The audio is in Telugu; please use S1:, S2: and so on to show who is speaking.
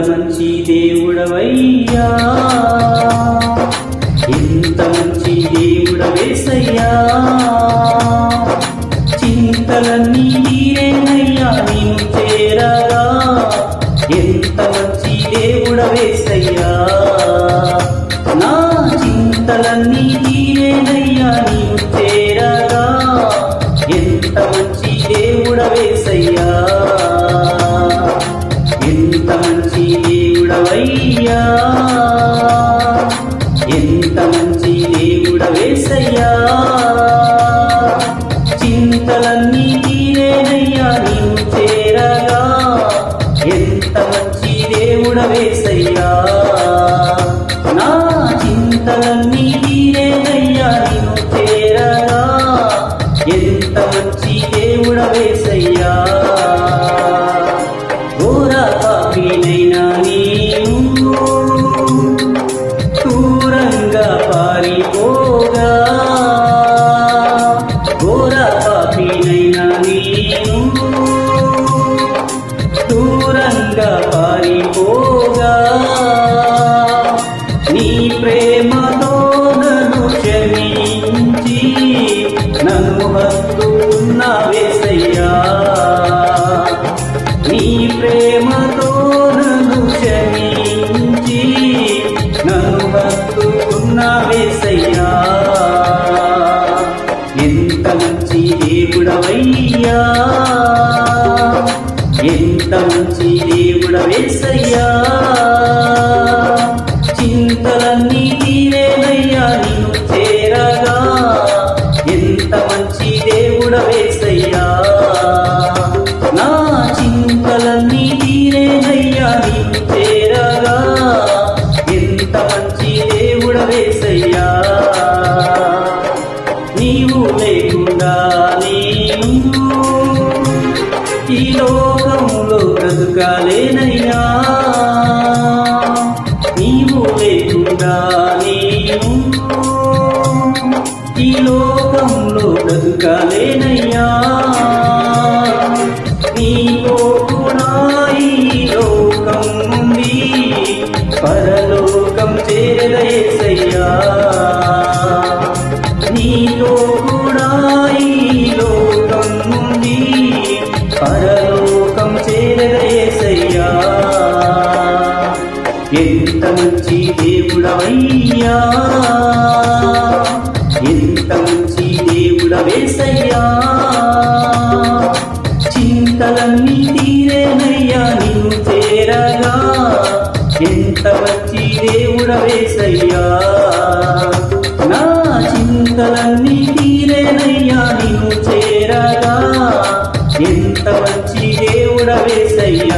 S1: మంచి దేవుడవయ్యా, ఎంత మంచి దేవుడవేసయ్యా, చింతలన్నీ తీరేనయ్యా నిన్ను చేరగా, ఎంత మంచి దేవుడవేసయ్యా, నా చింతలన్నీ తీరేనయ్యా నిన్ను చేరగా, ఎంత మంచి దేవుడవేసయ్యా, ఎంత మంచి దేవుడవయ్యా, ఎంత మంచి దేవుడవేసయ్యా, చింతలన్నీ తీరేనయ్యా నిన్ను చేరగా, ఎంత మంచి దేవుడవేసయ్యా, నా చింతలన్నీ తీరేనయ్యా నిన్ను చేరగా, ఎంత మంచి దేవుడవేసయ్యా. ఘోర పాపినైనా నీవు దూరంగా పారిపోగా, ఘోర పాపినైనా నీవు దూరంగా పారిపోగా, నీ ప్రేమతో నన్ను క్షమించి నన్ను హత్తుకున్నావేసయ్యా, నీ ప్రేమతో నన్ను క్షమించి నన్ను హత్తుకున్నావేసయ్యా, ఎంత మంచి దేవుడవయ్యా, ఎంత మంచి దేవుడవేసయ్యా, చింతలన్నీ తీరేనయ్యా నిన్ను చేరగా, ఎంత మంచి దేవుడవేసయ్యా, నా చింతలన్నీ తీరేనయ్యా నిన్ను చేరగా, ఎంత మంచి దేవుడవేసయ్యా. నీవు లేకుండా నేను ఈ లోకములో బ్రతుకాలేనయ్యా, నీవు లేకుండా నేను ఈ లోకంలో బ్రతుకాలేనయ్యా, నీతో కూడా ఈ లోకం నుండి పరలోకం చేరయేసయ్యా, నీతో కూడా ఈ లోకం నుండి పరలోకం చేరయేసయ్యా, ఎంత మంచి దేవుడవయ్యా, ఎంత మంచి దేవుడవేసయ్యా, చింతలన్నీ తీరేనయ్యా నిన్ను చేరగా, ఎంత మంచి దేవుడవేసయ్యా, నా చింతలన్నీ తీరేనయ్యా నిన్ను చేరగా, ఎంత మంచి దేవుడవేసయ్యా.